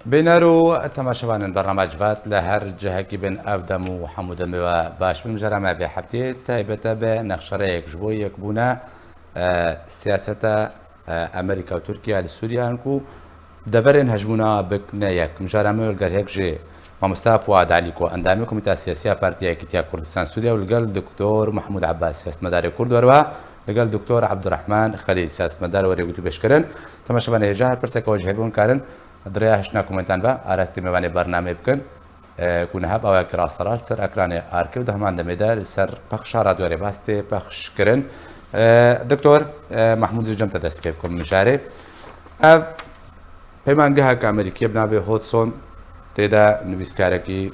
بينارو تماشوان البرنامج فات لهر جهكي بين أفدم وحمود و باش بمجرمة بحفتي تايبتا بنخشريك جبويك بونا سياسة أمريكا وتركيا لسوريا انكو دبرن هجمونا بكنايك مجرمة والقرهيك جي ومصطفى فؤاد عليكو اندامي كوميتا سياسية بارتيا كتيا كردستان سوريا والقال دكتور محمود عباس سياسة مداري كرد وروا لقال دكتور عبد الرحمن خليل سياسة مدار وريقوتو بشكرن تماشوان هجاهر برسك وجهبون كارن دريا هشنا كومنتان با ارستی میوانی برنامه بکن کنه هب آیا کراسترال سر اکران آرکیو ده من دمیده سر پخش رادیوی باسته پخش کرن دکتور محمود جمت دست پیف کن مشاره پیمانگه ها که امریکی بنابه هودسون تیدا نویسکاره کی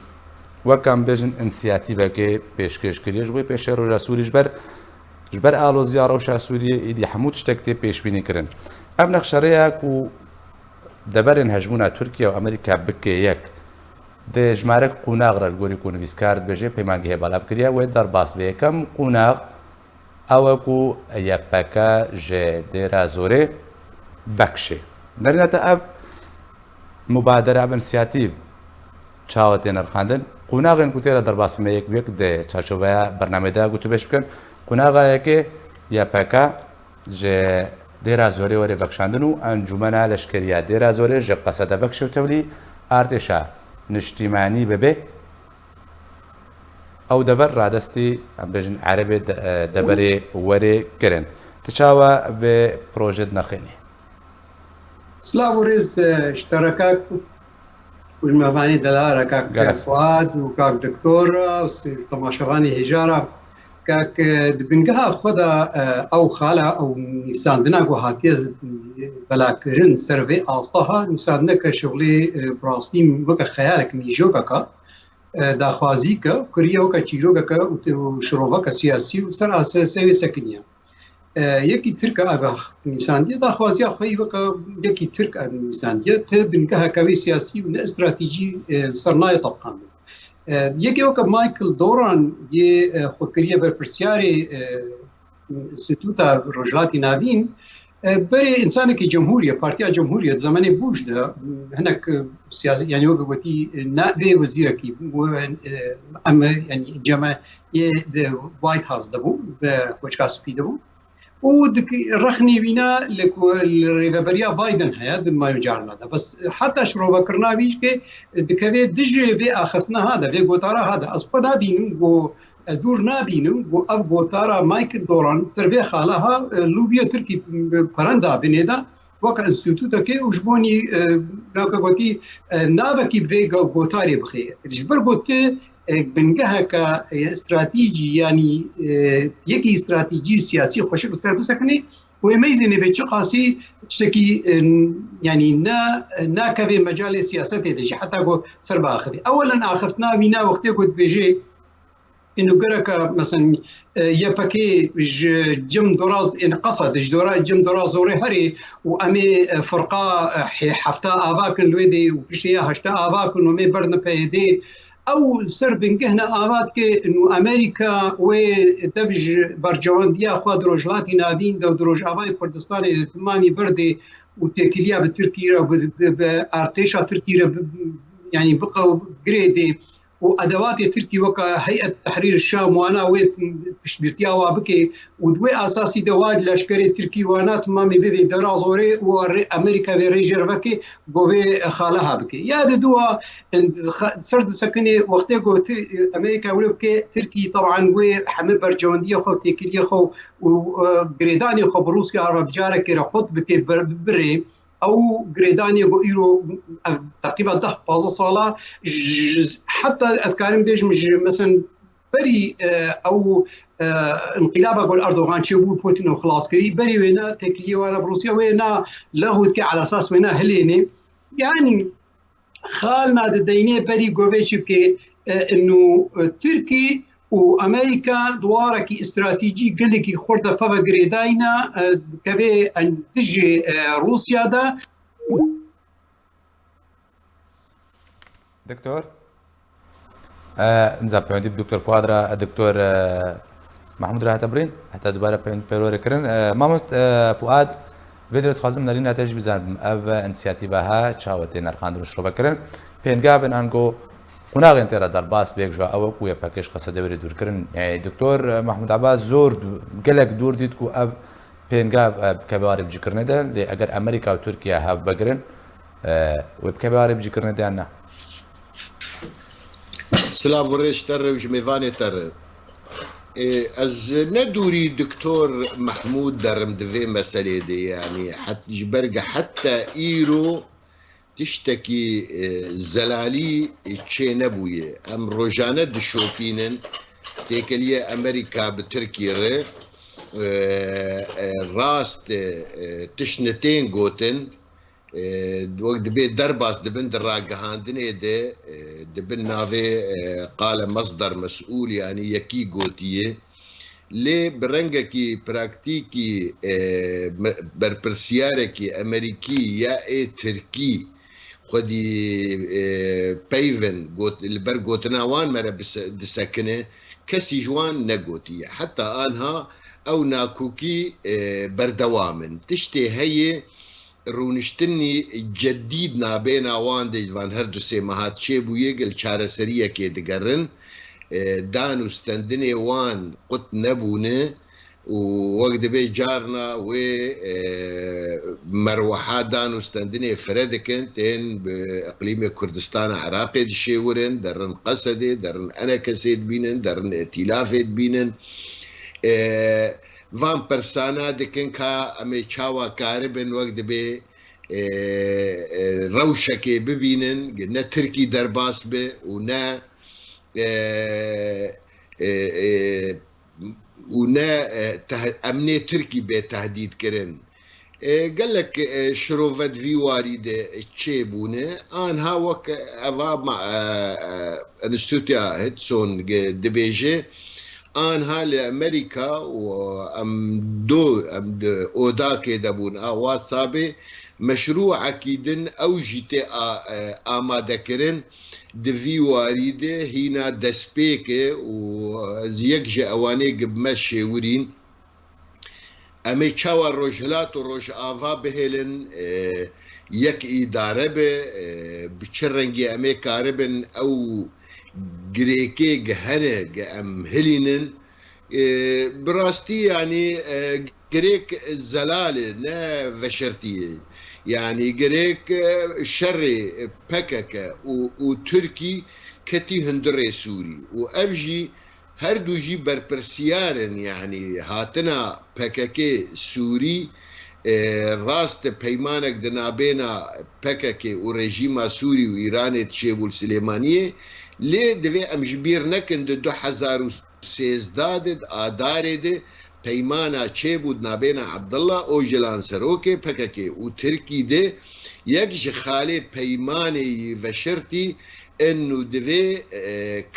وکم بیشن انسیاتیو که پیشکش کریش بوی پیش رو سوریش جبر آلوزیا روشا سوریه ایدی حمود شتکتی پیش بینی کرن ام نخشریا کو دبرن هجمونا تركيا وامريكا بكيك د جمارك قوناغ الجوري كون فيسكارد بجي بيمانجي بالاب كريا ودار باس بكم قوناغ اوكو ياباكا جي ديرا زوري بكشي درنا تاب مبادره بانسياتيف تشاوتين الخاندن قوناغ ان كوتيرا درباس بميك بيك د تشاشوبا برنامج دا قلت باش بكن قوناغ يكي ياباكا جي ديرا زوري وري بكشاندنو انجمنا لشكريا ديرا زوري جي قصد بكشو تولي ارتشا نشتيماني ببي او دبر رادستي بجن عربي دبري وري كرن تشاوى ببروجيت نخيني سلاوريز اشتركات والمباني دلارة كاك فؤاد وكاك دكتور طماشواني هجارة كاك دبنجها خدا او خاله او نساندنا وهاتيز بلاكرين سيرفي اصطها نساندنا كشغلي براستيم وك خيالك ميجوكا داخوازيكا كريو كتيروكا وشروبك سياسي وسر اساسي سكنيا يكي تركا اباخت نسانديا داخوازيا خوي وك يكي تركا نسانديا تبنجها كوي سياسي واستراتيجي صرناي طبعا یکی وقت مایکل دوران یه خودکریه بر پرسیاری ستوتا رجلاتی نابین برای انسانی که جمهوریه پارتیا جمهوریه زمانی بوش ده هناك سیاسی یعنی وقت وقتی نائب وزیر کی اما یعنی جمع یه وایت هاوس دبو به وجه سپید دبو ودك رخني بنا لريفابريا بايدن هيا ما يجارنا ده بس حتى شروبا كرنا بيش كي دكوي دجري في اخفتنا هذا في غوتارا هذا اصفنا بينم غو دور نابينم غو اب غوتارا مايكل دوران سيرفي خالها لوبيا تركي برندا بنيدا وك انستيتوتا كي وجبوني غوتي نابكي في غوتاري بخي جبر غوتي بنجها كاستراتيجي يعني يكي استراتيجي سياسي خوشك سر بسكني ويميزني بتشقاسي تشكي يعني نا كبي مجال سياسته دي حتى جو سر باخذي اولا اخفتنا بينا وقت قلت بيجي انه قرك مثلا يبكي جم دراز ان قصد جم دراز زوري هري وامي فرقه حفتا اباكن لويدي وكشيا هشتا اباكن ومي برن بيدي او سر بنجهنا آباد که انه امریکا و دبج برجواندیا خود روجلاتی نابین دو دروج آبای کردستان تمامی برده و تکیلیا به ترکیه و به ارتشا ترکیه يعني بقى جريدي وادوات تركي وكا هيئه تحرير الشام وانا وبشبرتيا وابكي ودوي اساسي دواد لشكري تركي وانا تمامي بيبي درازوري وامريكا بريجرفكي غوي خالها بكي يا دوا سرد سكني وقتي قلت امريكا ولبكي تركي طبعا وحمل برجونديه خو تكليه خو وجريداني خو بروسيا عرب جارك رخط بكي بري او جريداني ايرو تقريبا 10 صاله حتى اذكارم ديج مثلا بري او انقلاب اقول اردوغان تشوبو بوتين وخلاص كري بري وينا تكليه وانا بروسيا وينا له على اساس وينا هليني يعني خالنا ديني بري جوفيتش كي انه تركي وامريكا دوارك استراتيجي قال لك خرده فبا جريداينا كبي ان تجي روسيا دا دكتور نزاب بيوندي دكتور فؤاد را دكتور محمود را تبرين حتى دوباره بين بيرور كرن ما مست فؤاد فيدرت خازم نرين نتاج بزن أو إنسياتيفها شاوتي نرخان دروش رو بكرن بينجابن أنجو قناغ انترا در باس بيك جو أو كويا باكيش قصة دوري دور كرن يعني دكتور محمود عباس زور قلق دور ديتكو أب بينجاب بكباري بجي كرن ده لأجر أمريكا وتركيا هاف بكرن وبكباري بجي كرن ده أنا سلاف وريش تر وجميفاني تر از ندوري دكتور محمود درم دفي مسألة دي يعني حتى جبرقة حتى إيرو تشتكي زلالي تشي نبوية ام روجانة دشوفينن تيكلية أمريكا بتركيا راست تشنتين قوتن وقت دبي درباس دبن دراجة هاندني دي دبن نافي قال مصدر مسؤول يعني يكي قوتيه لي برنگكي براكتيكي برپرسياركي أمريكي يا اي تركي خودي بيفن البر قوتناوان مرة دسكنه كسي جوان نقوتي حتى آنها أو ناكوكي بردوامن تشتي هي رونشتني جديد نابينا وان دي فان هردو سيماهات شيبو يقل چارة سرية كي دقرن دانو ستندني وان قط نبونه ووقت بي جارنا و مروحات دانو ستندني فردكن تين بإقليم كردستان عراقي دشيورن درن قصدي درن أنا كسيد بينن درن ائتلافيد بينن وان پرسانا دکن که امی چاوا کاربن وقت به روشکی ببینن نه ترکی درباس به و نه امنی ترکی به تهدید کرن قال لك شروفت في وارد تشيبونه آنها وك أفا مع انستوتيا هيدسون دبيجي آنها لأمريكا وأم دو أوداك دبون واتسابي مشروع أكيدن أو جيتي آماده كرن دفي واريده هنا دسبيكي وزيك جي أواني قبمشي ورين أمي تشاوى الرجلات والرج آفا بهلن يك إدارة بچرنجي أمي كاربن أو جريكي جهنة أم هلينن براستي يعني جريك الزلالة نا فشرتي يعني جريك شري بكك وتركي كتي هندري سوري وأفجي هردو جي برپرسيارن يعني هاتنا بكك سوري راست پیمانك دنابينا بكك ورجيما سوري وإيران تشيبو السليمانية ليه دوی امجبیر نکن دو 2013 آداره ده پیمانا چه بود نابینا عبدالله او جلان سروکه پککه و ترکی ده یکش خاله پیمانی و شرطی انو دوی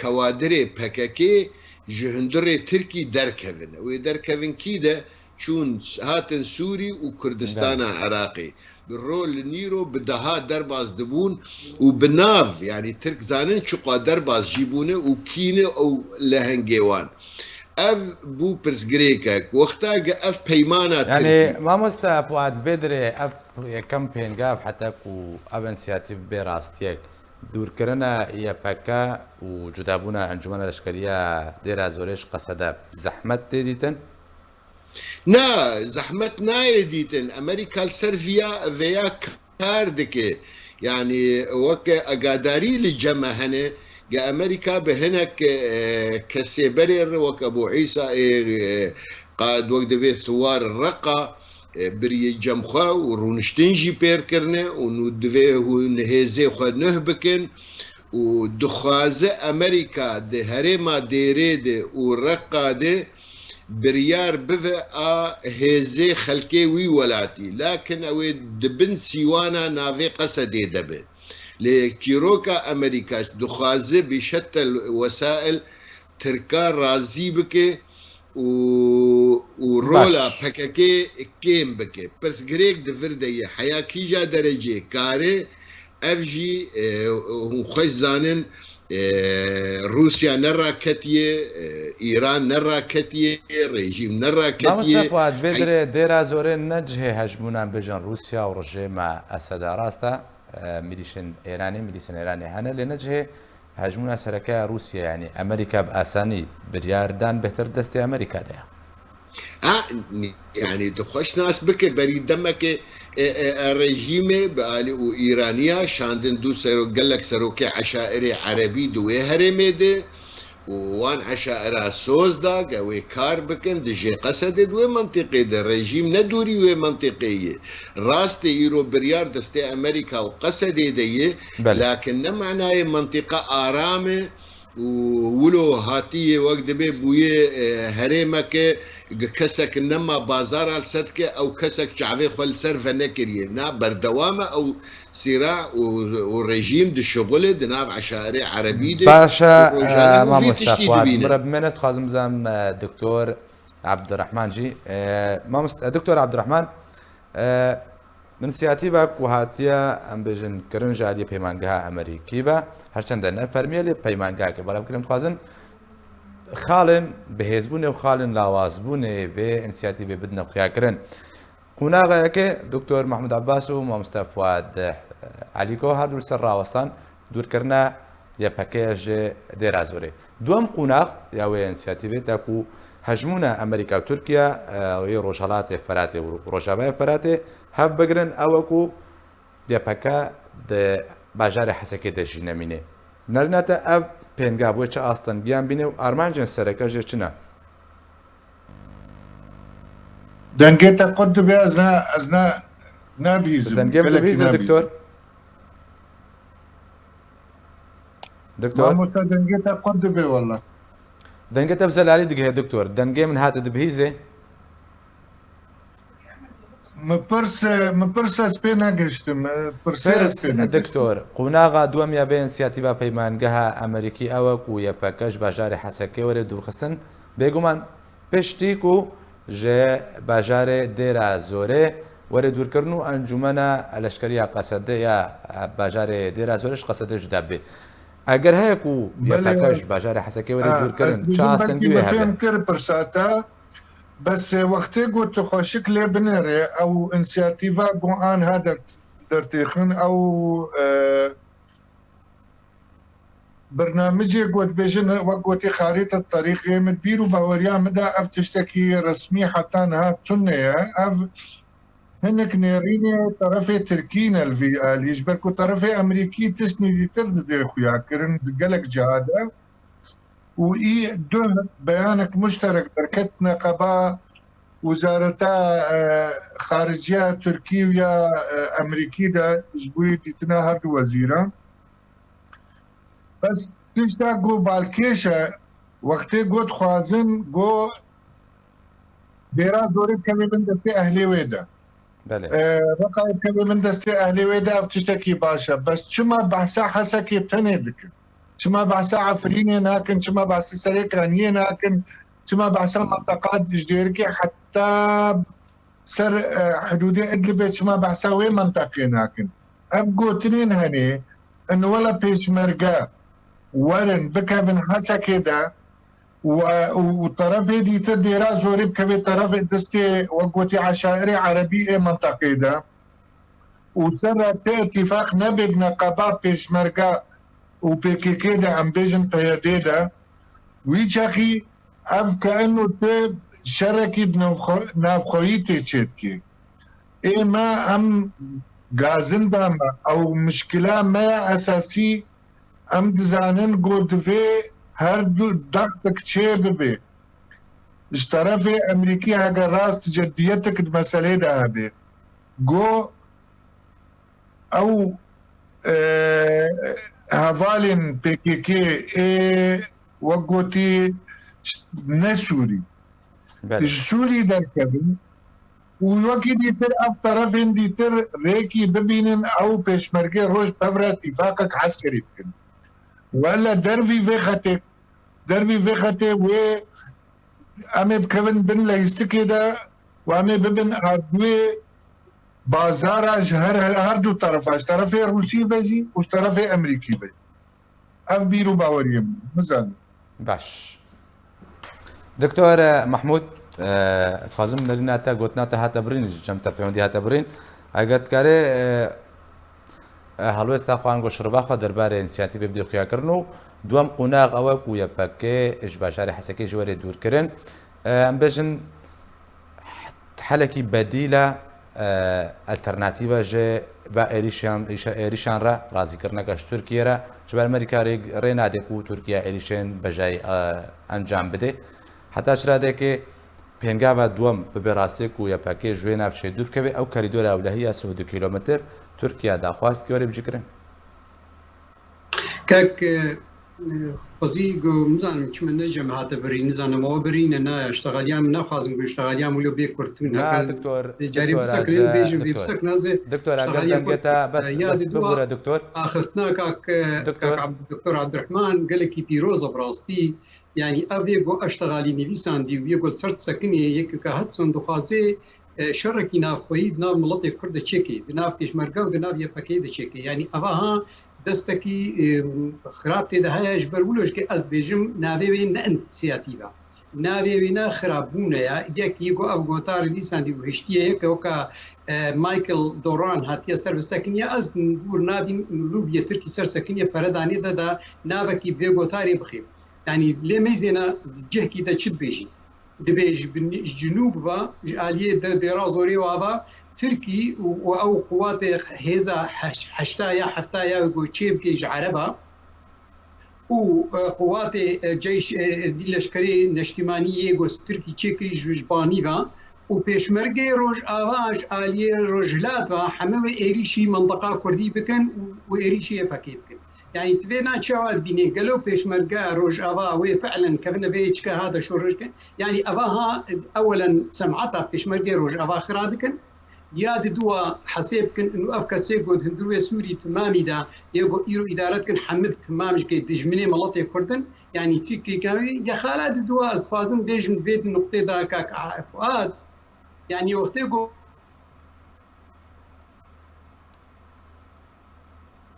کوادر پککه جهندر ترکی درکوین و درکوین کی ده چون هاتن سوری و کردستان عراقی بالرول نيرو بدها درباز دبون وبناف يعني ترك زانن شقا درباز جيبونه وكينه او لهنجيوان اف بو برسغريكا وقتا اف بيمانات يعني ما مستا فؤاد بدري اف كامبين جاب حتى كو ابنسياتيف براستيك دور كرنا يا باكا وجدابونا انجمن الاشكاليه دير ازوريش قصدا زحمت ديتن نا زحمت نايديتن امريكا سيرفيا فيا كاردك يعني وك اقاداري للجمع هنا جا امريكا بهنك كسيبرر وك ابو عيسى قاد وقت بيت ثوار الرقه بري جمخا ورونشتنجي بيركرنا وندفيه نهزي خو نهبكن ودخازه امريكا ده هرما ديريد ورقه ده بريار بفا هزي خلكي وي ولاتي لكن اوي دبن سيوانا نافي قصدي دبه لكيروكا امريكا دخازه بشتى الوسائل تركا رازي بك ورولا بكاكي كيم بك بس غريك دفردي حيا كيجا درجه كاري افجي خوش زانن روسيا نرى كتية، إيران نرى كتية، ريجيم نرى كتية. ما مستفاد بدر ديرا زورين نجه هجمونا بجن روسيا ورجيم أسد راستا ميليشن إيراني هنا لنجه هجمونا سركا روسيا يعني أمريكا بأساني برياردان بهتر دستي أمريكا ده. يعني تخش ناس بك بريد دمك الرجيم بقالي وإيرانيا شاندن دو سرو قال لك سروكي عشائري عربي دوي هرمي ده وان عشائرها سوز دا قوي كار بكن دجي قصد دوي منطقي ده الرجيم ندوري وي منطقية راستي يورو بريار دستي أمريكا وقصد ديه لكن نمعناه منطقة آرامة ولو هاتيه وقت بي بويه هرمك كسك نما بازار الصدقه او كسك شعبي خل سرفه نكريه نا بردوامه او صراع والرجيم دي شغله دناب عشائري عربي باشا ما مستفاد مرب منت خازم زم دكتور عبد الرحمن جي ما دكتور عبد الرحمن من سياتيبك وهاتيا ام بيجن كرنجا دي بيمانغا امريكي با هرچند نفرمي لي بيمانغا كي بلا كلام خوازن خالن بهزبونه وخالن لاوازبونه به انسياتيف بدنا قياكرن قناغا كي دكتور محمد عباس ومصطفى فؤاد عليكو هادو سر راوستان دور كرنا يا باكيج ديرازوري دوم قناغ يا وي انسياتيف تاكو هجمونا امريكا وتركيا وهي روجالات فراتي وروجابا فراتي هب بگرن اوکو دیا پکا د باجار حسکی د جنمینه نرناتا اف پنگا بوچ آستن بیان بینه و آرمانجن سرکا جچنا دنگتا قد بیا ازنا نبیزم دنگم بيزم دكتور ما مست دنگتا قد بیا والله دنگتا بزلالي دقه دكتور دنگه من هات دبهيزه مپرس سپینا گشتم پرس دكتور قوناغا دوم يا بين سياتيبا بيمانگها امريكي اوك ويا باكاج باجار حسكي وري دورخستن بيگومان پشتيكو جه باجار ديرا زوري وري دوركرنو انجمنا الاشكريه قصده يا باجار ديرا زورش قصده جدابي اگر هيكو يا باكاج باجار حسكي وري دوركرن چاستن بي فهم كر برساتا بس وقتی گوت خوشک لی بنره او انسیاتیوا گوان هذا درتیخن او برنامجی گوت بیجن وقتی خارطة الطريق مدبيرو باوريا مدى اف تشتكي رسمي حتى انها تنية اف هنك نيريني طرفي تركينا الفي ال يجبركو طرفي امريكي تسني دي ترد دي خويا كرن قلق جهاده وإي دو بيانك مشترك بركت نقابة وزارتا خارجية تركيا ويا أمريكي دا جبوي ديتنا هاد وزيرا بس تشتا قو بالكيشة وقتي قوت خوازن قو ديرا دوري بكمي من دستي أهلي ويدا رقا بكمي من دستي أهلي ويدا افتشتكي باشا بس شما بحسا حسكي تندك شما بحسا عفريني ناكن شما بحسا سريكانية ناكن شما بحسا منطقات جديركي حتى سر حدودي ادلبت شما بحسا وين منطقي ناكن ام قوتنين هني انه ولا بيش مرقا ورن بكافن حسا كده وطرفي دي تدي رازو ريب كبي طرف دستي وقوتي عشائري عربية منطقي ده وسر اتفاق نبي نقابات بيش مرقا وبيكي كده عم بيجن بيادي ده ويجاكي ام كأنه تب شركي نافخويتي تشتكي ايه ما ام غازن دام او مشكلة ما اساسي ام دزانن قد في هردو ضغطك تشي ببي اشترافي امريكي هاقا راست جديتك المسألة ده هبي جو او هافالين بيكيكي وقوتي نسوري سوري دركبن ووكي ديتر اف طرفين ديتر ريكي ببينن او بيشمركي روش بفرا اتفاقك عسكري بكن ولا دربي في خطي و امي بكفن بن ليستكي دا وامي ببن عدوي بازاراج هر دو طرفاش طرفي روسي بجي وش طرفي امريكي بجي اف بيرو باوريم مزال باش دكتور محمود تخازم لنا تا قلتنا تا هاتبرين جمتا بيوندي هاتبرين اگت كاري هلو استخوان گو شرباخ دربار انسياتيف بدو خيا كرنو دوام قناغ او کو يبكي اش باشار حسكي جواري دور كرن ام بجن حلقي بديله الترناتيفا جه با ایریشان را رازی کرنا کش ترکیه را جبر امریکا رینا دکو ترکیه ایریشن بجای انجام بده حتی چرا دکه پنگا و دوم به براسته کو یا پاکی جوی نفشه دور که او کریدور اولهی 100 کیلومتر ترکیه داخواست که وری بجکرن كاك خزيق مزان كم نجم هذا برين زان ما برين أنا اشتغل من خازم بيشتغل ولو بيكرتون لا دكتور جاري بسكن بيجي بيبسك نازل دكتور أقدر جتا بس دكتور دكتور أخذنا كاك الدكتور عبد الرحمن قال لك بيروزا براستي يعني أبيجو اشتغالي نبيسان دي ويقول صرت سكني يك كهات صندوقازي شركي نافخويد ناف ملطي كرد تشيكي ناف كشمرقا وناف يبكي تشيكي يعني أباها دستكي خرابتي ده هاي اجبر ولوش كي از بيجم نابي نا انسياتيفا نابي نا خرابونا يا ديك يجو افغوتار ليسان دي وهشتيه كوكا مايكل دوران هاتيا سر سكنيا از نور نابي لوبيا تركي سر سكنيا فرداني ده نابكي فيغوتاري بخير يعني لي ميزنا جهكي ده تشد بيجي دبيج بالجنوب و عليه درازوري وابا تركي او قوات هيزا حشتايا حفتايا وجوتشيب كيج عربا وقوات جيش لشكري نشتمانية جوز تركي تشيكي جوجبانيفا وبيشمرقي روج آواج آلية روجلاتها حموي إيريشي منطقة كردي بكن وإيريشي يفاكي بكن يعني تبينا تشاوات بيني قالوا بيشمرقا روج آوا وفعلا كفنا بيتشكا هذا شو رجكن يعني أباها أولا سمعتها بيشمرقي روج آوا خرادكن ياد دوا حسيب كن انه افكا سيغود هندروي سوري تمامي دا يغو ايرو ادارات كن حمد تمامش كي دجمني ملطي كردن يعني تيكي كان يا خالد دوا استفازن بيجم بيت النقطه دا كاك فؤاد يعني وقتيغو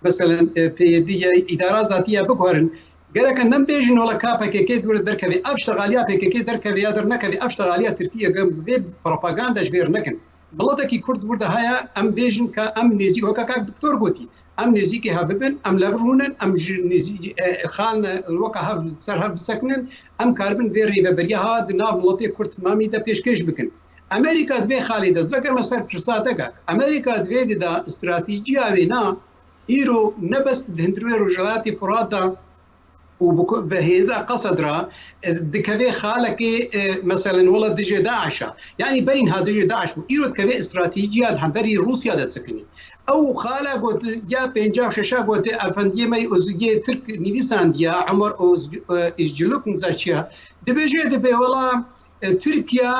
مثلا في دي اداره ذاتيه بكورن قالك نم بيجن ولا كافا كي دور دركبي ابشتغاليا كي دركبي يادر نكبي ابشتغاليا تركيا بيد بروباغندا جبير نكن بلاتكي كرد ورده هيا ام بيجن كام نزيك هكا كاك دكتور قوتي ام نزيكي هاببن ام لبرونن ام نزيك خالنا الوقع هاب سر هاب سكنن ام كاربن فيري ببريا هاد ناف بلاتي كرد مامي دا بيشكيش بكن امريكا دبي خالد ذكر مستر برساتك امريكا دبي دا استراتيجيه بينا ايرو نبس دهندروي رجلاتي فرادا وبهذا قصدرا دكبي خالك مثلا والله دجي داعش يعني برين هذا دجي داعش ايرود كبي استراتيجيه هم بري روسيا دا تسكني او خاله قلت جا بنجاب شاشا قلت افنديه مي اوزجي ترك نيفيسان ديا عمر اوز اجلوك نزاشيا دبيجي دبي والله تركيا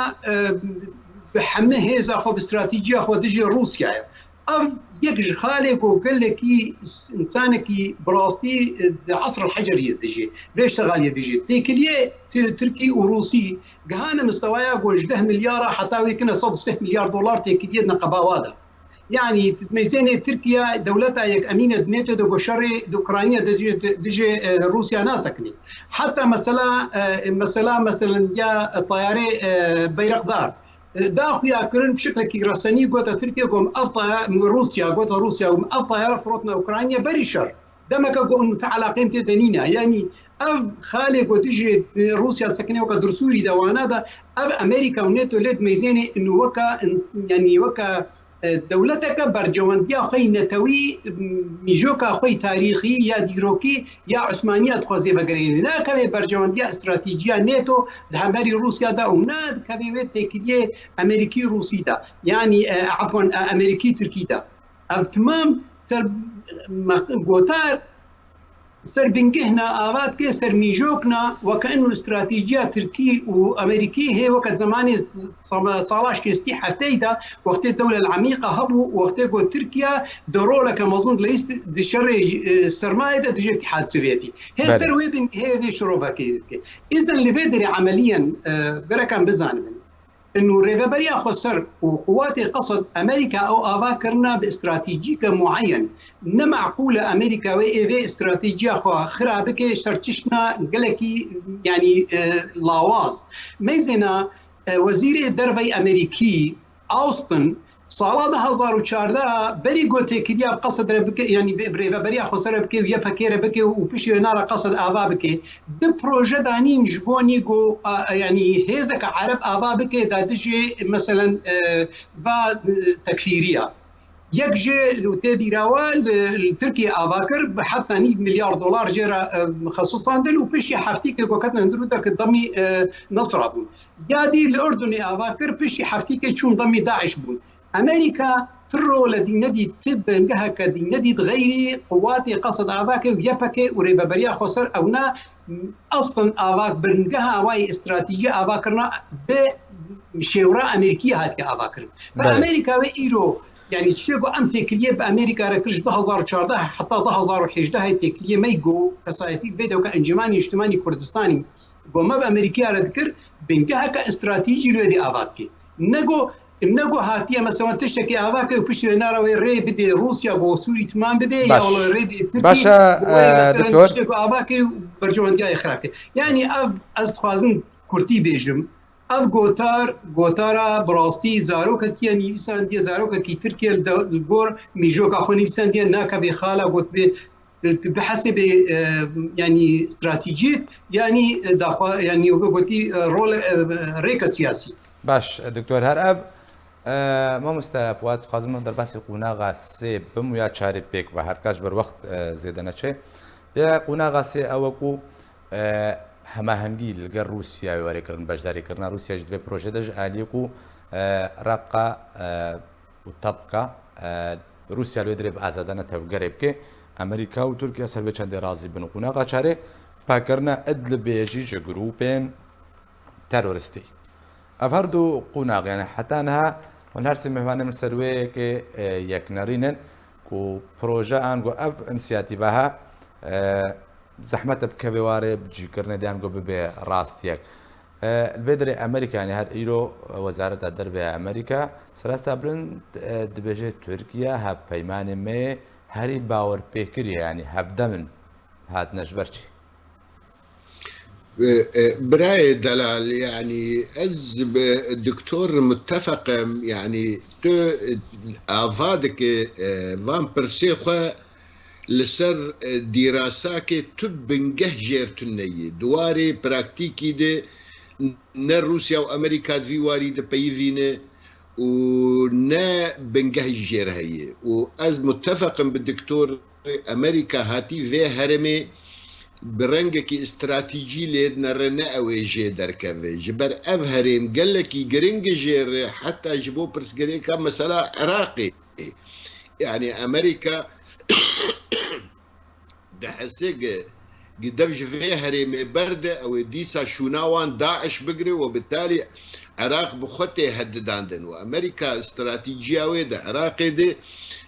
بحمه هذا خو استراتيجيه خو دجي روسيا أو يكج خالك وقال لك إنسانك براستي عصر الحجرية تجي ليش تغالية بيجي تيكلية تركي وروسي جهانا مستوايا وجده مليار حتى ويكنا صد 6 مليار دولار تيكلية نقباوادا يعني تميزين تركيا دولتها يك أمينة ناتو دو شري أوكرانيا دجي روسيا ناسكني حتى مثلا يا طياري بيرقدار داخويا كرن بشكل كي رساني قوتا تركيا قوم أفطا من روسيا قوتا روسيا قوم أفطا فروتنا أوكرانيا بريشر دمك قوم متعلقين تدنينا يعني أب خالي قوتيجي روسيا تسكني وكا درسوري دوانا دا أب أمريكا وناتو ليد ميزاني إنه وكا يعني وكا دولتك برجوانديا خوي نتوي ميجوكا خوي تاريخي يا ديروكي يا عثمانية تخوزي بقرين لا كبي برجوانديا استراتيجية ناتو دهمبري روسيا دا ومناد كبي تكليه أمريكي روسي دا يعني عفوا أمريكي تركي دا تمام سر قوتار سر بنجهنا آوات كي سر ميجوكنا وكأنه استراتيجية تركي وأمريكي هي وقت زماني صالاش كيستي حفتيدا وقت الدولة العميقة هبو وقت تركيا دورولة كمظن ليست دشر السرمايدة دجي الاتحاد السوفيتي هي سر هي دي شروبها كي إذا اللي بيدري عمليا غير كان بزان من انه ريفابريا خسر وقوات قصد امريكا او افاكرنا باستراتيجيك معين نمعقوله امريكا وإيفي استراتيجيه خرابك شرتشنا قالكي يعني لاواز ميزنا وزير الدربي امريكي اوستن سال 2014 بری گوته که بیا قصد ربک یعنی ريفابريا خسر بك ويا فكير بك وبشي نار قصد آبا بك ده پروژه دانين جبوني جو يعني هيزك عرب آبا بك دادجي مثلا با تكفيرية يكجي لوتابي راوال تركيا آباكر حتى 100 مليار دولار جرا خصوصا دل وبشي حفتيك الوقتنا ندرودك ضمي نصر بون يادي الأردن آباكر بشي حفتيك شون ضمي داعش بون امريكا ترو لدي ندي تبنجها كدي ندي غيري قواتي قصد افاك ويبكي وريبابريا خسر او نا اصلا افاك بنجها واي استراتيجيه افاكرنا بشورى امريكيه هاتي افاكر فامريكا وايرو يعني تشيغو ام تكليه بامريكا ركش 2014 حتى 2011 هي تكليه ميجو كسايتي فيديو كانجماني اجتماعي كردستاني قوما بامريكا ذكر بنجها كاستراتيجي لدي افاكي نگو هاتیه مثلا تشکی آواک و پیش ناروی ری بده روسیا با سوری تمام بده یا ولی ری ترکی باشه دکتر تشکی آواک برجوندی خراب کرد یعنی از خوازن کرتی بیجم اف گوتارا براستی زارو کتیه نیویسان دیه زارو کتی ترکیه دلگور میجو که خو نیویسان دیه ناکه به خاله گوت به بحسب يعني استراتيجيه يعني داخل يعني قلتي رول ريكا سياسي باش دكتور هرب ما مستفوات قازم در بحث قوناغ سه بمویا چاره پیک و هر کاش بر وقت زیاده نشه یا قوناغ سه اوکو هماهنگی لگر روسیا واری کردن بجداری کردن روسیا جدی پروژه دج علیکو رقا و طبقه روسیا لو درب آزادانه توگریب که امریکا و ترکیه سر به چند راضی بن قوناغ چاره پاکرنا ادل بیجی جروپین تروریستی افردو قوناغ يعني حتى انها ونرسم مهمان من سروي كي يكنرينن كو بروجا انغو اف انسياتيفها زحمه بكبواري بجيكرنا ديانغو ببي راستيك الفيدري امريكا يعني هاد ايرو وزاره الدرب امريكا سراستا بلند دبجه تركيا هاب بيمان مي هاري باور بيكري يعني هفدمن هاد نجبرشي براي دلال يعني از الدكتور متفق يعني تو افادك فان برسيخه لسر دراساك تبنجه جيرتني دواري براكتيكي دي نا روسيا وامريكا في واري دي بيفينه ونا بنجه جير هي واز متفق بالدكتور امريكا هاتي في هرمي برنگکی استراتیجی لید نرنه اوی جه درکوه جبر اف هریم گلکی گرنگ جیر حتی جبو پرسگری که مثلا عراقی يعني امريكا دحسق قدام فيه هريم برده او ديسا شوناوان داعش بقري وبالتالي عراق بخطي هدداندن وامريكا استراتيجيه ويدا عراقي دي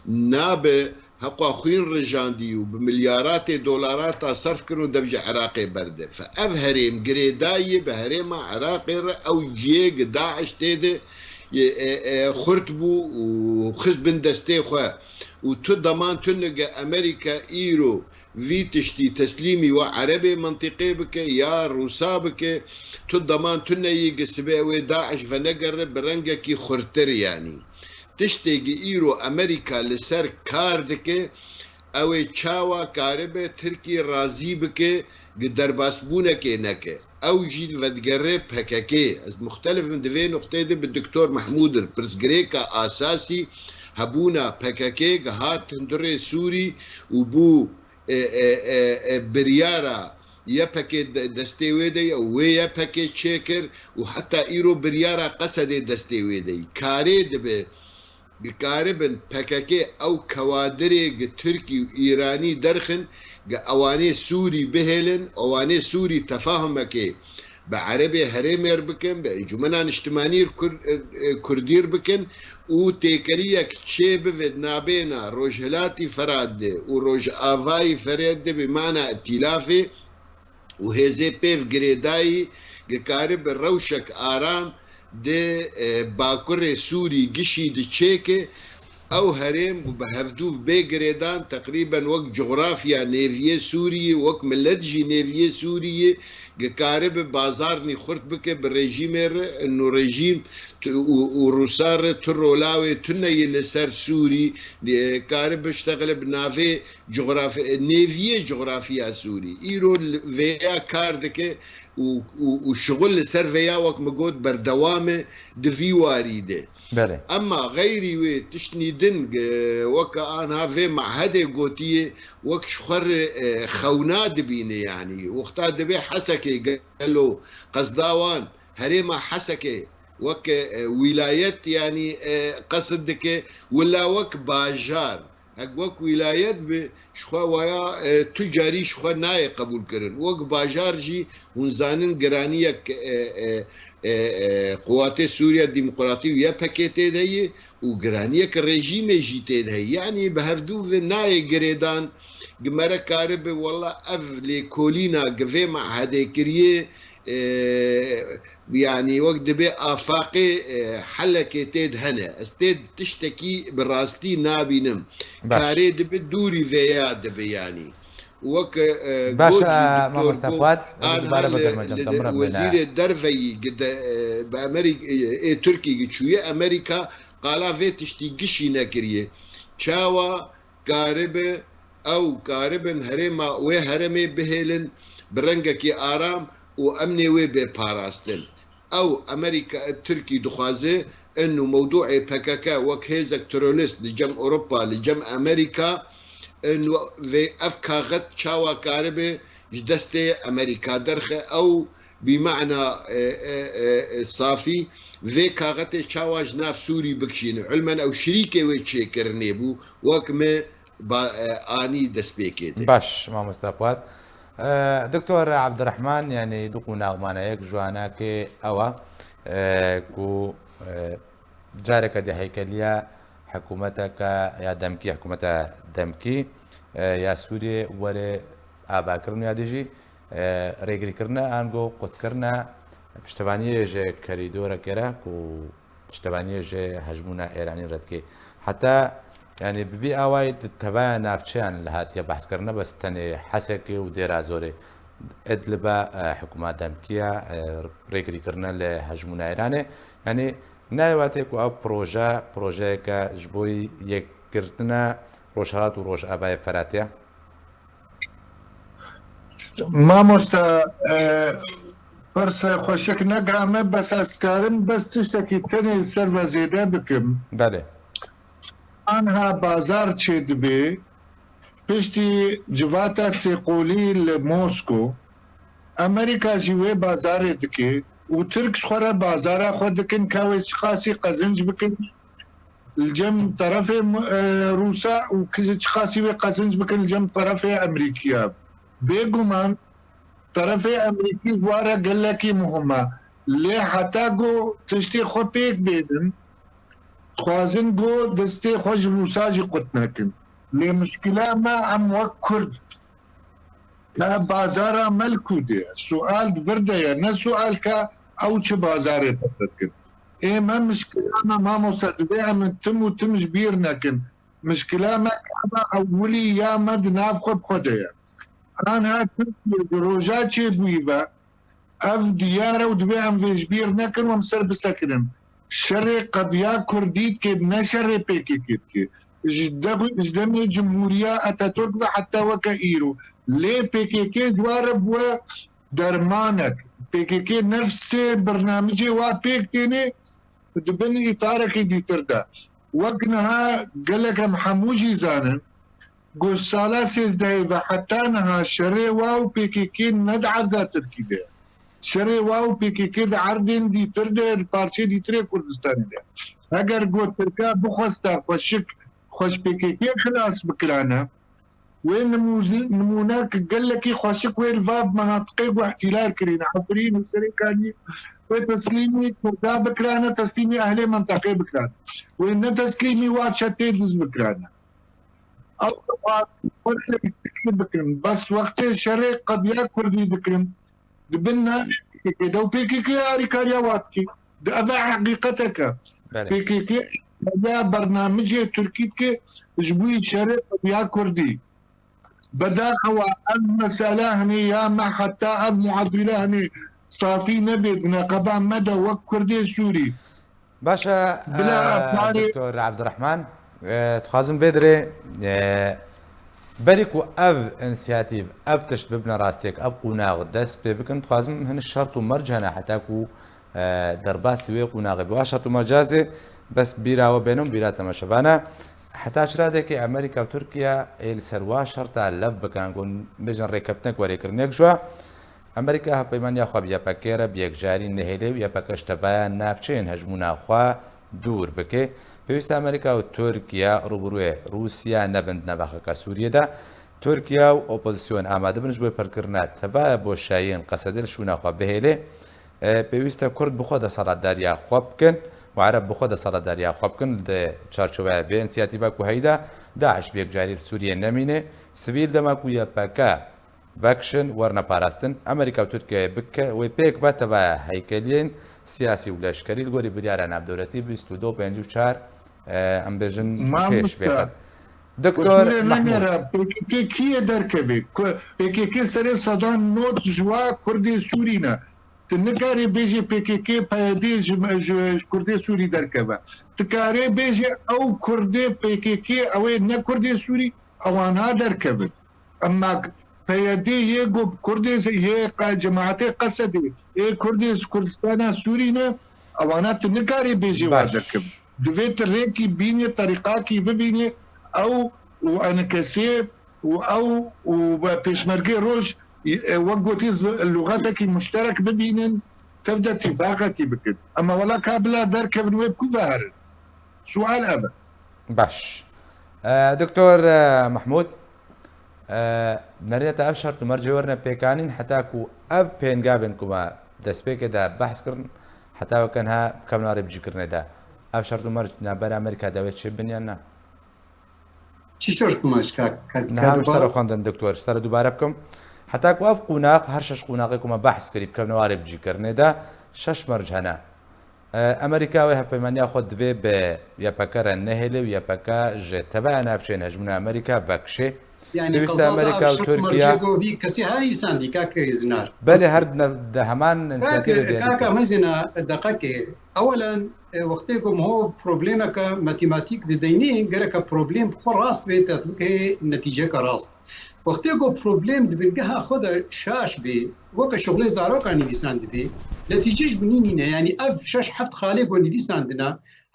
ناب هقوا خوين رجاندي وبمليارات دولارات صرف كانوا دفجة عراقي برده فاف هريم قريداي بهريم عراقي او جيق داعش تيدي خرطبو وخز بن دستي خوا وتو ضمان تنقى امريكا ايرو في تشتي تسليمي وعربي منطقي بك يا روسا بك تو ضمان تنقى قسبي داعش فنقرب برنقكي خرطر يعني تشتي ايرو امريكا لسر كاردك او تشاوا كاربه تركي رازي بك قدر باسبونك نك او جيد فتقرب هكاكي از مختلف من دفي نقطه دي بالدكتور محمود البرسغريكا اساسي هبونا بكاكي هات هندري سوري وبو بريارا يبكي دستي ويدي او يبكي تشيكر وحتى ايرو بريارا قصد دستي ويدي كاري دبي بقاربن بكاكي او كوادري تركي وايراني درخن اواني سوري بهلن اواني سوري تفاهمك بعربي هريمير بكن بجمنا اجتماعي كردير بكن وتيكليك تشيب فدنابينا روجهلاتي فراد وروج افاي فراد بمعنى ائتلافي وهزي بيف جريداي قارب الروشك آرام ده باكر سوري قشي دشيكه او هرم وبهفدوف بيجريدان تقريبا وقت جغرافيا نيفيه سوريه وقت ملتجي نيفيه سوريه قارب بازارني خرط بك بالرجيم انه رجيم وروسار ترولاوي تني لسر سوري قارب اشتغل بنافي جغرافيا نيفيه جغرافيا سوري ايرو فيا كاردك وشغل لسر فيا وقت مقود بردوامه دفي واريده بله اما غيري وي تشني دنج وكا انا في معهده قوتيه وك شخر خوناد بيني يعني وقتا دبي حسكي قالوا قصداوان هريما حسكي وك ولايات يعني قصدك ولا وك باجار وك ولايات بشخوا ويا تجاري شخوا ناي قبول كرن وك باجار جي ونزانن قرانيك قوات سوريا الديمقراطية ويا باكيتي دهي وقرانيك الرجيم جيتي دهي يعني بهفدو في ناي قريدان قمرة كارب والله اف لكولينا قفي مع هذه كريه يعني وقت دبي افاقي حلكي تيد هنا استيد تشتكي براستي نابينم كاري دبي دوري فيا دبي يعني وك باشا ما مستفاد وزير الدرفي قد بامريكا تركي شويه امريكا قال في تشتي قشي نكريه تشاوا قارب او قاربن هرما وهرمي بهلن برنجكي ارام وامني وي بباراستن او امريكا تركي دخازه انه موضوع بكاكا وكهيزك تروليست لجم اوروبا لجم امريكا انه في افكاغت شاوا كاربه جدستي امريكا درخه او بمعنى صافي في كاغت شاوا جناف سوري بكشين علما او شريكه ويتشيكر نيبو وكما اني دسبيكي باش ما مستفاد دكتور عبد الرحمن يعني دقونا ومانا يك جواناك اوا كو جارك دي هيكليا حكومتك يا دمكي حكومة دمكي يا سوري وري آبا كرن يا ديجي ريغري كرنا انغو قد كرنا پشتوانیه جه کریدور کرا کو پشتوانیه جه هجمونا ایرانی ردکی حتی يعني ببي اوای تبع نافچان لهاتیا بحث کرنا بس تنه حسکی و دیرازوره ادلبا حکومت دمکیا ريغري كرنا لهجمونا ایرانی يعني نایواتی کو او پروژه که جبوی یک کردنا روشهات و روش آبای فراتیا ما مستا فرصة خوشك نقرأ بس أذكارم بس تشتكي تاني السيرفر زيادة بكم بله أنها بازار تشيد بي بشتي جواتا سيقولي لموسكو أمريكا جوي بازار دكي وترك شخورا بازارا خودكن كاوي شخاصي قزنج بكن الجم طرف روسا وكذا شخاصي قزنج بكن الجم طرف أمريكيا بيقومان طرفي امريكي زواره قال لك مهمه ليه حتى جو تشتي خو بيك بيدن خوازن جو دستي خوش روساجي قتناكن ليه مشكله ما عم وكر لا بازارا ملكو دي سؤال فرده يعني سؤال كا او تش بازاري تتكد ايه ما مشكله ما مصدقه من تم وتم جبيرنا كن مشكله ما اولي يا مد نافخ بخديه أنا كنت روجات بويفا أف ديارة ودويعم في جبير نكن ومسر بسكنم شري قضيا كرديت كي بنشر بيكي كي جدمي جمهورية أتاتورك حتى وكايرو ليه بيكي جوار بوا درمانك بيكي نفس برنامجي وابيكتيني دبن إطارك دي تردا وقنها قالك محموجي زانن قوش سالا سيزده و حتى نها شري واو بيكي ندعر دا تركي ده شري واو بيكي دا عردين دي ترده البارشي دي تري كردستاني ده اگر قوش تركا بخوستا خوش بيكي خلاص بكرانا وين نموناك قال لك خوشك وين الفاب مناطقي واحتلال كرين عفرين وسريكاني وتسليمي كردا بكرانا تسليمي اهلي منطقي بكرانا وين تسليمي واتشاتي دز بكرانا او يستكلم بكرم بس وقت الشرق قد يكردي بكرم قبلنا كده وبيكي اريكاريا واتكي هذا حقيقتك PKK بدا برنامج تركي كي جبوي شرط يا كردي بدا هو المسألة هني يا ما حتى المعادلة هني صافي نبي نقبا مدى وكردي سوري باشا بلا دكتور عبد الرحمن تخازم بدري بريكو اف انسياتيف اف تشت ببنا راستيك اف قناغ دست بكن تخازم هن الشرط ومرجهنا حتاكو درباس سوي قناغ بوا شرط ومرجازي بس بيرا وبينهم بيرا تماشفانا حتى شرادك امريكا وتركيا السروا شرطا لب كان قون بجن ريكبتنك وريكرنيك شو امريكا بيمان يا خو بيا باكيرا بيك جاري نهيلي ويا باكشتفا نافچين هجمونا خوا دور بكي پێویستە ئەمریکا و تورکیا ڕوبڕوێ رووسیا نەبند نەباخەکە سووریەدا تورکیا و ئۆپۆزیسیۆن ئامادە بنش بۆی پڕکردنا تەبایە بۆ شایەن قەسەدل شووناخوا بهێلێ پێویستە کورد بخۆ دەسەڵاتداریە خوا بکەن و عەرەب بخۆ دەسەڵاتداریە خوا بکەن لە چارچۆبایە بێ ئینسیاتیڤە و هەیدا داعش بێک جاری سووریە نەمینێ سڤیل دەماک و یەپەکە ڤەکشن وەرنەپاراستن ئەمریکا و تورکیا بکە وی پێک بە تەبایە هەیکەلیێن سیاسی و لەشکەری گۆری بریارە ناودەوڵەتی 2254 ئەم بێژن پێش بێت دکتۆر PKK دەرکەوێت PKK سەرێ سەدان نۆت ژوا کوردی سوورینە نکارێ بێژێ PKK پایدێ کوردی سووری دەرکەوە تکارێ بێژێ ئەو کوردێ PKK ئەوەی نە کوردی سووری ئەوانها دەرکەوێت ئەمما پەیەدێ یەکۆ کوردێ جەماعەتێ قەسەدێ کوردی کوردستانە سوورینە ئەوانە نکارێ بێژێ وا دەرکەوێت دوێت ڕێکی بینێ طریقاکی ببینێ ئەو ئەنکەسێ و ئەو پێشمەرگەی ڕۆژ وەک گوتی لوغەتێکی مشتەرەك ببینن تبدە اتفاقێکی بکرد ئەمە وەڵا کابلا دەرکەون وێ بکوڤە هەرن سوال ئەبە باش دکتۆر محمود نەرێتە ئەف شەرت و مەرجە وەرنە پێکانین حتاکو ئەف پێنگا بن کومە دەستپێکێدا بەحثکردن حتاوەکەنها بکەمناڕێ بجیکردنێدا ئەف شەرت و مەرج نابەر ئەمریکا دەوێت چێ بنیان نا چی شەرت و مەرج نهامشتەرە خوێندن دکتۆر سەرە دووبارە بکەم حتاکو ئەف قوناق هەر شەش قوناقی کومە بەحث کردی بکەمنەوارێ بجیکردنێدا شەش مەرج هەنا ئەمریکاوی هەپەیمانیا خۆ دوێ بە یەپەکەرە نەهێلێ و یەپەکە ژێ تەبایە ناوچێن هەژمونە ئەمریکا ڤەکشێ پێویستە ئەمریکا و تورکیا کەسی هاری ساندی کاکە زنار بەێ هەر هەمان کاکە مەزینا دقەکێ ئەوەلەن وەختێکم هۆ پرۆبلێمەکە مەتیماتیک دەدەینێ گەرەکە پرۆبلێم خۆ ڕاست بێت بکە نەتیجەکە ڕاست وەختێک پرۆبلێم دبنگەها خۆدا شاش بێ وەکە شغلێ زارۆکان نویسان دەبێ نەتیجەش بنینینە ینی ئەف شەش هەفت خاڵێ بۆ نویساندنا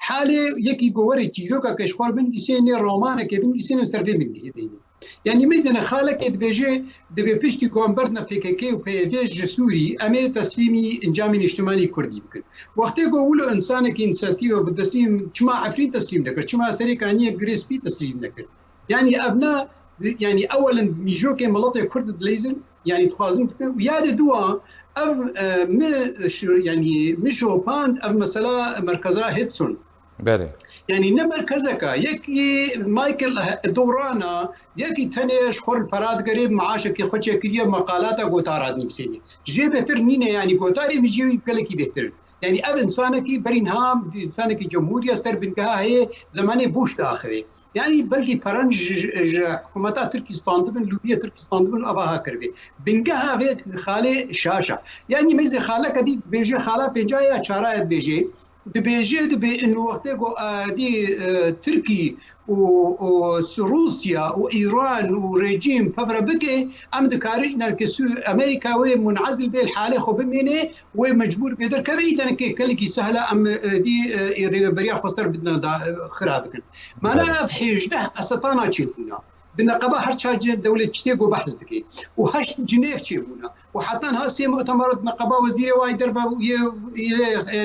حالێ یەکی گۆوەری چیرۆکە کەشخۆر بنویسێنێ ڕۆمانێکێ بنویسێنێ سەرێ بنگهێنێ يعني مثلا خالك دبيجي دبي بيشتي كومبرنا PKK و PYD جسوري أمي تسليمي إنجام اجتماعي كردي بكر وقت يقولوا إنسانك إنساتيو بالتسليم كما عفرين تسليم نكر كما سريكانية جريسبي تسليم نكر يعني أبناء يعني أولا ميجوك ملطة كرد دليزن يعني تخازن ويا دوا يعني مشو باند مثلا مركزها هيتسون بله يعني نمركزك يكي مايكل دورانا يكي تنش خور الفراد قريب معاشك يخوش يكريه مقالاته قوتارات نفسيني جي بهتر نينه يعني قوتاري مجيوي بكلكي بهتر يعني اب انسانكي برينهام انسانكي جمهورية استر بنكها هي زماني بوش داخلي يعني بلكي فرنج حكومتا تركستان دبن لوبيا تركستان دبن اباها كربي بنكها بيت خالي شاشة يعني ميزي خالك دي بيجي خالا بيجايا شارع بيجي دبيجي دبي انه وقتها دي تركي وروسيا وايران وريجيم فبربكي ام دكارينا كسو امريكا وي منعزل به الحاله خو بمينه وي مجبور بيدر كبيدا كلكي سهله ام دي بريا خسر بدنا خرابكن معناها بحيجده اسطانا تشيبنا بالنقابه هر شارج دوله تشتيغو بحث دكي وهش جنيف تشيبونا وحتى هاسي مؤتمرات نقابه وزير واي دربه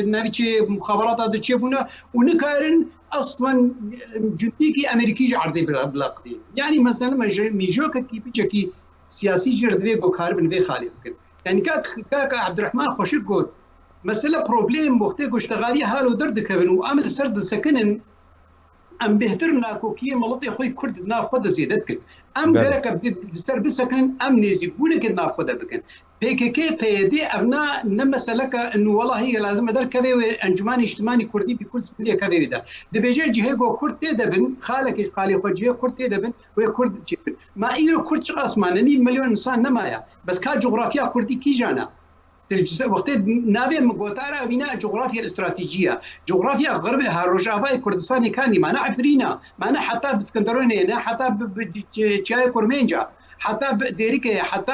ناريتشي مخابرات هذا تشيبونا ونكارن اصلا جديكي امريكي عرضي بلاقدي يعني مثلا ميجوك كي بيجي سياسي جردوي بوكار بن بي خالد يعني كاك عبد الرحمن خوشك قول مساله بروبليم وقتك اشتغالي حالو درد كبن وعمل سرد سكنن ام بهتر ناکۆکیە مەڵەتی خۆی کورد ناوخۆ دەزیێدەت کرد ئەم دەرەکە سەر بسەکەن ئەم نێزیبوونێکی ناوخۆ دەبکەن PKK PYD ئەونا نەمەسەلەکە والله لازمە دەرکەوێ ئەنجومانی اجتماعی کوردی بکل سوریەکەوێدا دەبێژێ جهێگۆ کورد تێدەبن خالێکی قالی خۆجیە کورد تێدەبن وێ کورد چێبن ما ئیرۆ کورد چ ئاسمانە نیم ملیۆن ئینسان نەمایە بەس کا جغرافیا کوردی کیژانە وقتی نابێ گۆتارە بینە جغرافیا استراتیجیە جغرافیا غرب هەڕۆژاوای کوردستانی کانی مانە عفرینە مانە حتا بسکندەرۆنێنە حتا چای کورمێنجا حتى ديريكا حتى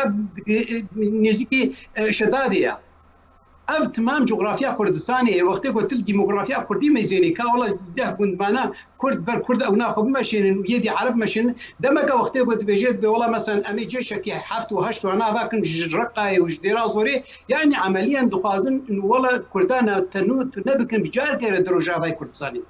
نيجيكي شدادية أف تمام جغرافيا كردستاني وقت قلت الديموغرافيا كردي ميزاني كا والله ده كنت معنا كرد بر كرد أو ناخذ ماشين ويدي عرب ماشين دمك وقت قلت بيجيت والله مثلا أمي جيشك حفت وهشت وأنا باكن جرقة وجديرا زوري يعني عمليا دخازن إنه والله كردانا تنوت نبكن بجار غير دروجة باي كردستاني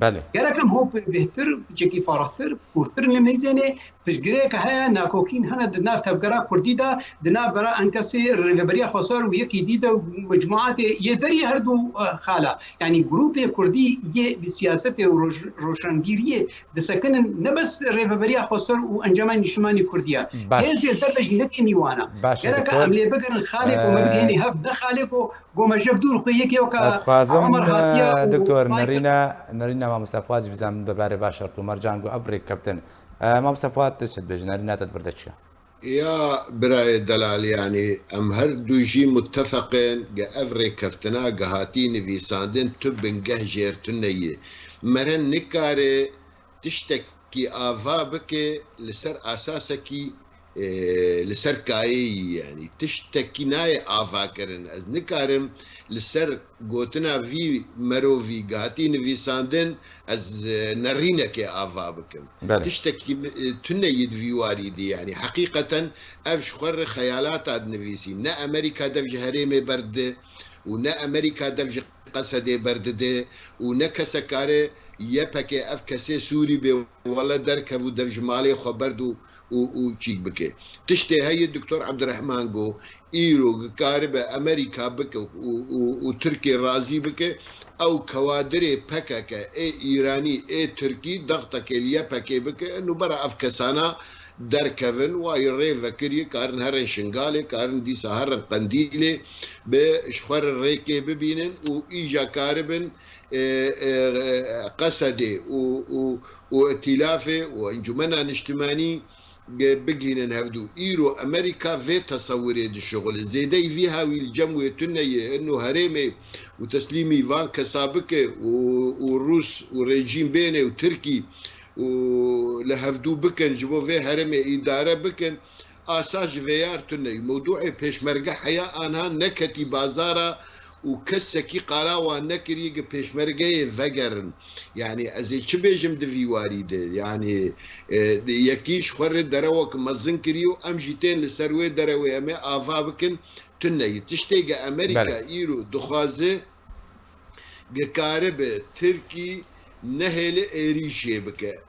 بله گەرەکەم هۆ بهتر بچێکی فارغتر پورتر لە مەیزێنێ پشتگرەیەکە هەیە ناکۆکین هەنە دناو تەبگەرا کوردیدا دناو بەرا ئەنکەسی ڕێبەریە خۆسەر و یەکی دیدە و مجموعاتێ یەدەری هەردوو خالا یعنی گروپێ کوردی یە سیاسەتێ و ڕۆشنبیریە دەسەکەنن نەبەس ڕێبەریە خۆسەر و ئەنجەمانی نیشتیمانی کوردیە هێزێ دەربەش نەتی میوانە گەرەکە ئەم لێ بگەرن خالێک و مەبگەێنی هەب نەخالێک و گۆمەژەب دوور خۆ یەکێوەکە دکتۆر نەرینە مامۆستا فواد بزانم دەبارەی باشەرت و مەرجانگ و ئەڤڕێک کەپتن مامۆستا فواد دەچێت بێژن نەریناتت وردە چییە؟ يا براي دلال يعني ام هردو جي متفقين افري كفتنا قهاتي نفيساندن تبن قهجير تنية مرن نكاري تشتكي آفا بك لسر اساسكي لسر كاي يعني تشتكي ناي آفا كرن از نكارم لسر قوتنا في مروفي قهاتي نفيساندن از نرينك آفا بكم تشتكي تنيد في واردي يعني حقيقة أفش خور خيالات عد نفيسي نا أمريكا دفج هريمي برد ونا أمريكا دفج قصدي برد ونا كسكاري يبكي أف كسي سوري بي ولا دركب ودفج مالي خبردو وشيك بكي تشتي هاي الدكتور عبد الرحمن قو إيرو كاربة أمريكا بك وتركي رازي بك او كوادري بكك اي ايراني اي تركي ضغطك اليا بكي بك انه برا افكسانا دركفن واي ريفا كري كارن هرن شنغالي كارن دي سهر قنديلي بشخور الريكي ببينن وايجا كاربن قصدي وائتلافي وانجمنا نجتماني بقينا نهفدو ايرو امريكا في تصوري دي الشغل زيدي فيها والجموية تنية انه هريمي وتسليمي فان كسابكة والروس والرجيم بينه وتركي ولهفدو بكن جبو في هرمي إدارة بكن آساج فيار تني موضوعي بيش مرقع حياة آنها نكتي بازارة وكسكي قراوة نكري بيش مرقع فقرن يعني أزي شبيجم دفي واريده يعني يكيش خورد دروك مزن كريو أمجيتين لسروي دروي أمي آفا بكن تني تشتيق أمريكا إيرو دخازة قارب تركي نهل إيريشي بك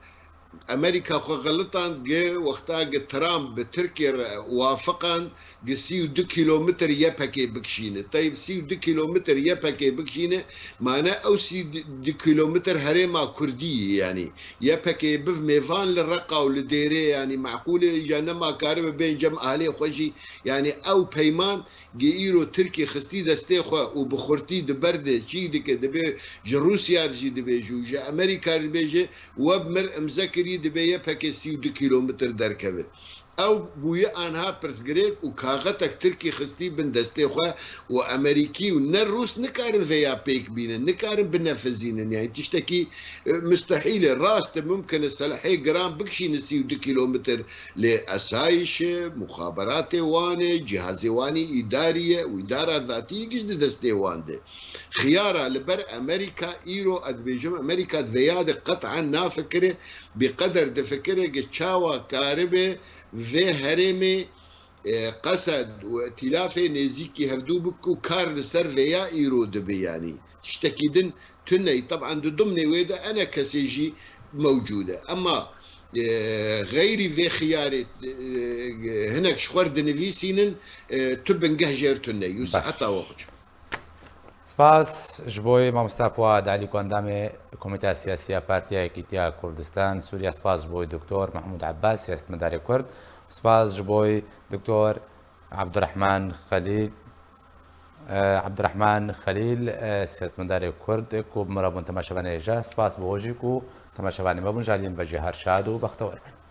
أمريكا خو غلطان وقتا ترامب بتركيا وافقان 32 كيلومتر يبكي بكشينه طيب 32 كيلومتر يبكي بكشينه معناه او 2 كيلومتر هريما كرديه يعني يبكي بف ميفان للرقه ولديري يعني معقوله جانما كارب بين جم اهلي خوشي يعني او بيمان جيرو تركي خستي دستي خو وبخورتي دبرد شي دك دبي روسيا جي دبي جوجا امريكا دبي وبمر مذكري دبي يبكي 2 كيلومتر دركبه او بويا انها برسجريك وكاغتك تركي خستي بن دستي خو وامريكي والروس نكارن فيا بيك بين نكارن بنفذين يعني تشتكي مستحيل الراس ممكن السلاحي جرام بكشي نسي 2 كيلومتر لاسايش مخابرات واني جهاز واني اداريه واداره ذاتيه جد دستي وانده خياره لبر امريكا ايرو ادبيجم امريكا فياد قطعا نافكره بقدر دفكره جتشاوا كاربه في هرمي قصد وائتلافي نزيكي هردوبك وكار لسرفيا ايرود بي يعني اشتكيدن تني طبعا ضمن ويدا انا كسيجي موجوده اما غيري في خياري هناك شخور دنفيسين تبن قهجر تني يوسع حتى وقت سپاس ji bo mamosta Fuad Alî ku endamê Komîteya Siyasî ya Partiya Yekîtiya Kurdistan Sûriya. Spas ji bo Doktor Mahmûd Abbas siyasetmedarê Kurd. Spas ji bo Doktor Abdurrahman Xelîl siyasetmedarê Kurd ku bi mirabûn temaşevanê hêja. Spas bi hojî ku temaşevanê me bûn. Jaliyên ve jî her şad û bextewar bin.